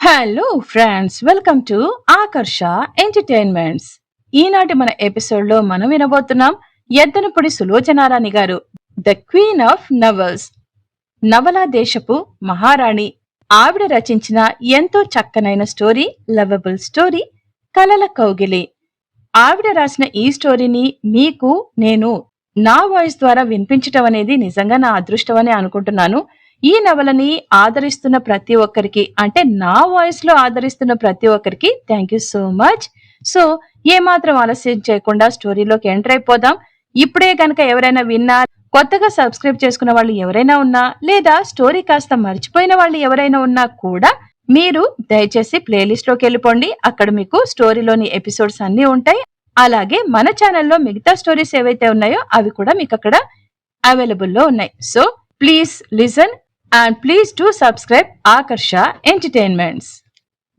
Hello friends, welcome to Akarsha Entertainments. ఈనాటి మన episode లో మనం వినబోతున్నాం ఎద్దనపొడి సులోచనారాణి గారు, ద క్వీన్ ఆఫ్ నవల్స్, నవలా దేశపు మహారాణి. ఆవిడ రచించిన ఎంతో చక్కనైన స్టోరీ, లవబుల్ స్టోరీ కలల కౌగిలి. ఆవిడ రాసిన ఈ స్టోరీని మీకు నేను నా వాయిస్ ద్వారా వినిపించటం అనేది నిజంగా నా అదృష్టం అని అనుకుంటున్నాను. ఈ నవలని ఆదరిస్తున్న ప్రతి ఒక్కరికి, అంటే నా వాయిస్ లో ఆదరిస్తున్న ప్రతి ఒక్కరికి thank you so much. So ఏమాత్రం ఆలస్యం చేయకుండా స్టోరీలోకి ఎంటర్ అయిపోదాం. ఇప్పుడే కనుక ఎవరైనా విన్నా, కొత్తగా సబ్స్క్రైబ్ చేసుకున్న వాళ్ళు ఎవరైనా ఉన్నా, లేదా స్టోరీ కాస్త మర్చిపోయిన వాళ్ళు ఎవరైనా ఉన్నా కూడా మీరు దయచేసి ప్లేలిస్ట్ లోకి వెళ్ళిపోండి. అక్కడ మీకు స్టోరీలోని ఎపిసోడ్స్ అన్ని ఉంటాయి. అలాగే మన ఛానల్లో మిగతా స్టోరీస్ ఏవైతే ఉన్నాయో అవి కూడా మీకు అక్కడ అవైలబుల్ లో ఉన్నాయి. So please listen and please do subscribe Akarsha Entertainments.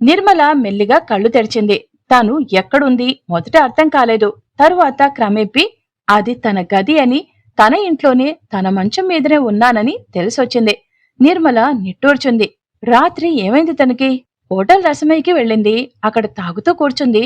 Nirmala మెల్లిగా కళ్ళు తెరిచింది. తాను ఎక్కడుంది మొదట అర్థం కాలేదు. తరువాత క్రమేపీ అది తన గది అని, తన ఇంట్లోనే తన మంచం మీదనే ఉన్నానని తెలిసొచ్చింది. నిర్మల నిట్టూర్చుంది. రాత్రి ఏమైంది తనకి? హోటల్ రసమయ్యకి వెళ్ళింది. అక్కడ తాగుతూ కూర్చుంది.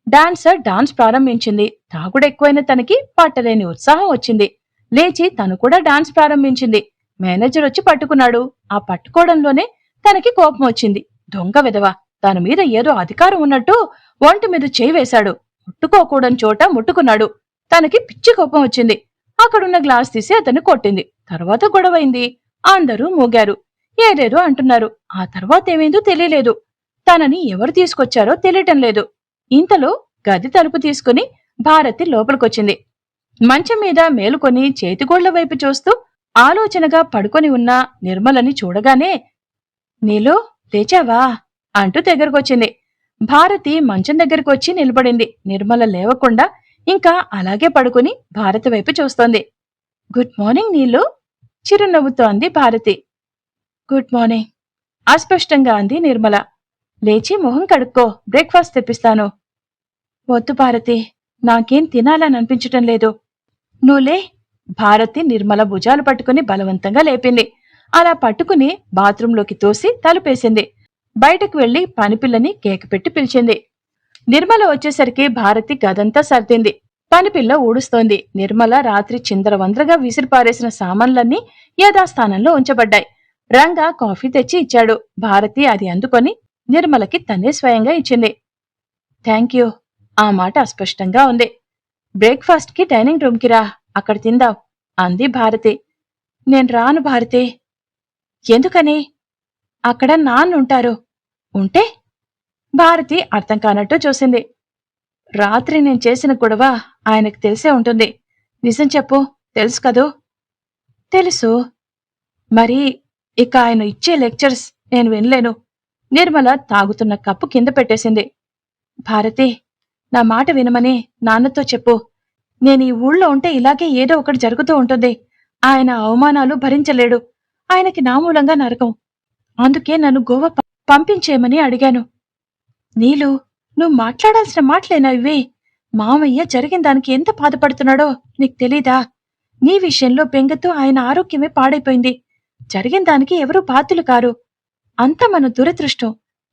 డాన్సర్ డాన్స్ ప్రారంభించింది. తాగుడెక్కువైన తనకి పట్టలేని ఉత్సాహం వచ్చింది. లేచి తను కూడా డాన్స్ ప్రారంభించింది. మేనేజర్ వచ్చి పట్టుకున్నాడు. ఆ పట్టుకోవడంలోనే తనకి కోపం వచ్చింది. దొంగ విధవ, తన మీద ఏదో అధికారం ఉన్నట్టు ఒంటి మీద చేయి వేశాడు. ముట్టుకోకూడని చోట ముట్టుకున్నాడు. తనకి పిచ్చి కోపం వచ్చింది. అక్కడున్న గ్లాస్ తీసి అతన్ని కొట్టింది. తర్వాత గొడవైంది. అందరూ మూగారు. ఏదేదో అంటున్నారు. ఆ తర్వాత ఏమైందో తెలియలేదు. తనని ఎవరు తీసుకొచ్చారో తెలియటం లేదు. ఇంతలో గది తలుపు తీసుకుని భారతి లోపలికొచ్చింది. మంచం మీద మేలుకొని చేతిగోళ్ల వైపు చూస్తూ ఆలోచనగా పడుకొని ఉన్న నిర్మలని చూడగానే, నీలు లేచావా అంటూ దగ్గరకొచ్చింది. భారతి మంచం దగ్గరకొచ్చి నిలబడింది. నిర్మల లేవకుండా ఇంకా అలాగే పడుకుని భారతి వైపు చూస్తోంది. గుడ్ మార్నింగ్ నీలు, చిరునవ్వుతో అంది భారతి. గుడ్ మార్నింగ్, అస్పష్టంగా అంది నిర్మల. లేచి మొహం కడుక్కో, బ్రేక్ఫాస్ట్ తెప్పిస్తాను. వద్దు భారతి, నాకేం తినాలని అనిపించటం లేదు. నువ్వులే. భారతి నిర్మల భుజాలు పట్టుకుని బలవంతంగా లేపింది. అలా పట్టుకుని బాత్రూంలోకి తోసి తలుపేసింది. బయటకు వెళ్లి పనిపిల్లని కేక పెట్టి పిలిచింది. నిర్మల వచ్చేసరికి భారతి గదంతా సర్దింది. పనిపిల్ల ఊడుస్తోంది. నిర్మల రాత్రి చిందరవందరగా విసిరిపారేసిన సామాన్లన్నీ యథాస్థానంలో ఉంచబడ్డాయి. రంగా కాఫీ తెచ్చి ఇచ్చాడు. భారతి అది అందుకొని నిర్మలకి తనే స్వయంగా ఇచ్చింది. Thank you. ఆ మాట అస్పష్టంగా ఉంది. బ్రేక్ఫాస్ట్ కి డైనింగ్ రూమ్ కి రా, అక్కడ తిందాం అంది భారతి. నేను రాను భారతి. ఎందుకని? అక్కడ నాన్నుంటారు. ఉంటే? భారతి అర్థం కానట్టు చూసింది. రాత్రి నేను చేసిన గొడవ ఆయనకు తెలిసే ఉంటుంది. నిజం చెప్పు, తెలుసు కదూ? తెలుసు. మరి ఇక ఆయన ఇచ్చే లెక్చర్స్ నేను వినలేను. నిర్మల తాగుతున్న కప్పు కింద పెట్టేసింది. భారతి, నా మాట వినమని నాన్నతో చెప్పు. నేను ఈ ఊళ్ళో ఉంటే ఇలాగే ఏదో ఒకటి జరుగుతూ ఉంటుంది. ఆయన అవమానాలు భరించలేడు. ఆయనకి నా మూలంగా నరకం. అందుకే నన్ను గోవా పంపించేయమని అడిగాను. నీలు, నువ్వు మాట్లాడాల్సిన మాటలేనా ఇవి? మామయ్య జరిగిన దానికి ఎంత బాధపడుతున్నాడో నీకు తెలీదా? నీ విషయంలో బెంగతో ఆయన ఆరోగ్యమే పాడైపోయింది. జరిగిన దానికి ఎవరూ బాధ్యులు కారు. అంతా మన దురదృష్టం.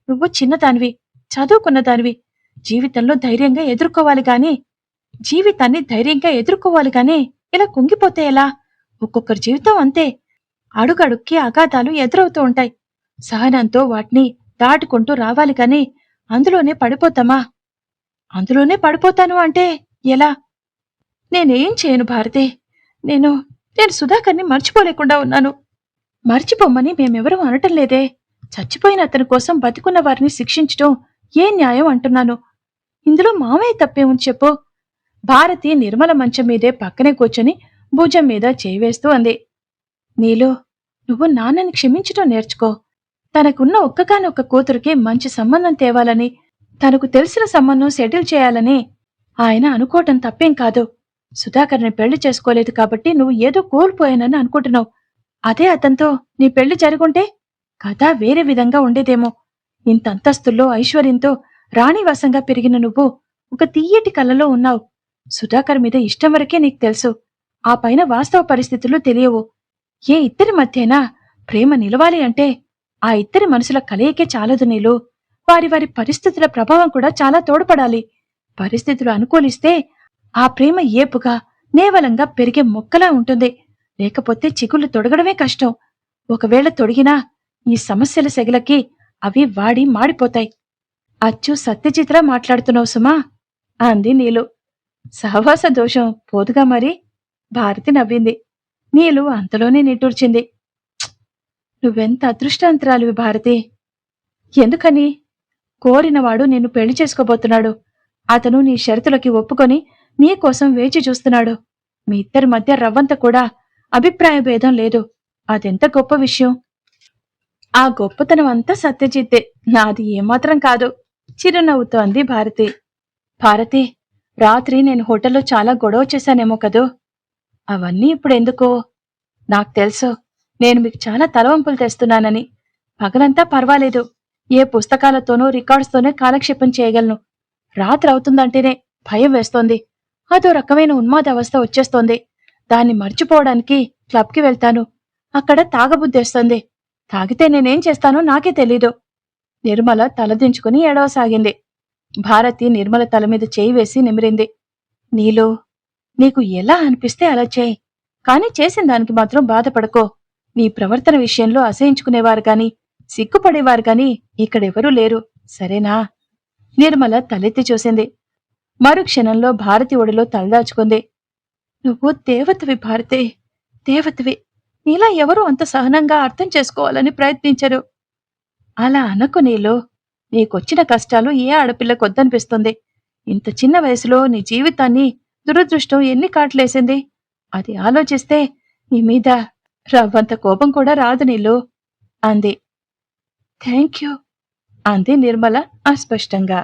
నువ్వు చిన్నదానివి, చదువుకున్నదానివి. జీవితంలో ధైర్యంగా ఎదుర్కోవాలి గాని ఇలా కుంగిపోతే ఎలా? ఒక్కొక్కరి జీవితం అంతే. అడుగడుక్కి అగాధాలు ఎదురవుతూ ఉంటాయి. సహనంతో వాటిని దాటుకుంటూ రావాలి గాని అందులోనే పడిపోతామా? అందులోనే పడిపోతాను అంటే ఎలా? నేనేం చేయను భారతి. నేను సుధాకర్ని మర్చిపోలేకుండా ఉన్నాను. మర్చిపోమ్మని మేమెవరూ అనటం లేదే. చచ్చిపోయిన అతని కోసం బతికున్న వారిని శిక్షించటం ఏ న్యాయం అంటున్నాను. ఇందులో మామయ్య తప్పేముంది చెప్పు. భారతి నిర్మల మంచం మీదే పక్కనే కూర్చొని భుజం మీద చేయి వేస్తూ అంది. నీలు, నువ్వు నాన్నని క్షమించటం నేర్చుకో. తనకున్న ఒక్కగానొక్క కూతురికి మంచి సంబంధం తేవాలని, తనకు తెలిసిన సంబంధం సెటిల్ చేయాలని ఆయన అనుకోవటం తప్పేం కాదు. సుధాకర్ని పెళ్లి చేసుకోలేదు కాబట్టి నువ్వు ఏదో కోల్పోయానని అనుకుంటున్నావు. అదే అతనితో నీ పెళ్లి జరుగుంటే కథ వేరే విధంగా ఉండేదేమో. ఇంత అంతస్తుల్లో ఐశ్వర్యంతో రాణివాసంగా పెరిగిన నువ్వు ఒక తీయటి కలలో ఉన్నావు. సుధాకర్ మీద ఇష్టం వరకే నీకు తెలుసు. ఆ పైన వాస్తవ పరిస్థితులు తెలియవు. ఏ ఇద్దరి మధ్యైనా ప్రేమ నిలవాలి అంటే ఆ ఇద్దరి మనసుల కలయికే చాలదు నీలు. వారి వారి పరిస్థితుల ప్రభావం కూడా చాలా తోడ్పడాలి. పరిస్థితులు అనుకూలిస్తే ఆ ప్రేమ ఏపుగా నేవలంగా పెరిగే మొక్కలా ఉంటుంది. లేకపోతే చిగుళ్ళు తొడగడమే కష్టం. ఒకవేళ తొడిగినా ఈ సమస్యల సెగలకి అవి వాడి మాడిపోతాయి. అచ్చు సత్యజిత్లా మాట్లాడుతున్నావు సుమా అంది నీలు. సహవాస దోషం పోదుగా మరి. భారతి నవ్వింది. నీలు అంతలోనే నిట్టూర్చింది. నువ్వెంత అదృష్టవంతురాలివి భారతి. ఎందుకని? కోరినవాడు నిన్ను పెళ్లి చేసుకోబోతున్నాడు. అతను నీ షరతులకి ఒప్పుకొని నీకోసం వేచి చూస్తున్నాడు. మీ ఇద్దరి మధ్య రవ్వంత కూడా అభిప్రాయ భేదం లేదు. అదెంత గొప్ప విషయం. ఆ గొప్పతనం అంతా సత్యజిత్తే, నాది ఏమాత్రం కాదు చిరునవ్వుతో అంది భారతి. భారతి, రాత్రి నేను హోటల్లో చాలా గొడవ చేశానేమో కదూ. అవన్నీ ఇప్పుడెందుకో? నాకు తెలుసు నేను మీకు చాలా తలవంపులు తెస్తున్నానని. పగలంతా పర్వాలేదు, ఏ పుస్తకాలతోనో రికార్డ్స్తోనే కాలక్షేపం చేయగలను. రాత్రి అవుతుందంటేనే భయం వేస్తోంది. అదో రకమైన ఉన్మాద అవస్థ వచ్చేస్తోంది. దాన్ని మర్చిపోవడానికి క్లబ్కి వెళ్తాను. అక్కడ తాగబుద్ధేస్తోంది. తాగితే నేనేం చేస్తానో నాకే తెలీదు. నిర్మల తలదించుకుని ఏడవసాగింది. భారతి నిర్మల తల మీద చేయి వేసి నిమిరింది. నీలో నీకు ఎలా అనిపిస్తే అలా చేయి, కాని చేసిన దానికి మాత్రం బాధపడకో. నీ ప్రవర్తన విషయంలో అసహించుకునేవారు గాని సిగ్గుపడేవారు గాని ఇక్కడెవరూ లేరు, సరేనా? నిర్మల తలెత్తి చూసింది. మరుక్షణంలో భారతి ఒడిలో తలదాచుకుంది. నువ్వు దేవతవి భారతి, దేవతవి. నీలా ఎవరూ అంత సహనంగా అర్థం చేసుకోవాలని ప్రయత్నించరు. అలా అనకు నీలో. నీకొచ్చిన కష్టాలు ఏ ఆడపిల్లకొద్దనిపిస్తుంది. ఇంత చిన్న వయసులో నీ జీవితాన్ని దురదృష్టం ఎన్ని కాట్లేసింది. అది ఆలోచిస్తే నీ మీద రవ్వంత కోపం కూడా రాదు నీలో అంది. థ్యాంక్ యూ అంది నిర్మల అస్పష్టంగా.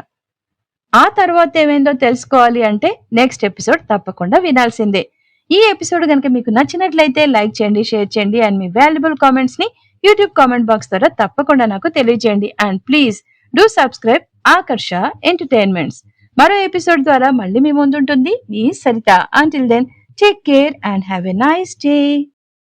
ఆ తర్వాత ఏమైందో తెలుసుకోవాలి అంటే నెక్స్ట్ ఎపిసోడ్ తప్పకుండా వినాల్సిందే. ఈ ఎపిసోడ్ కనుక మీకు నచ్చినట్లయితే లైక్ చేయండి, షేర్ చేయండి అండ్ మీ వాల్యుబుల్ కామెంట్స్ ని యూట్యూబ్ కామెంట్ బాక్స్ ద్వారా తప్పకుండా నాకు తెలియజేయండి. And please do subscribe Akarsha Entertainments. మరో ఎపిసోడ్ ద్వారా మళ్ళీ మీ ముందుంటుంది మీ Saritha. Until then take care and have a nice day.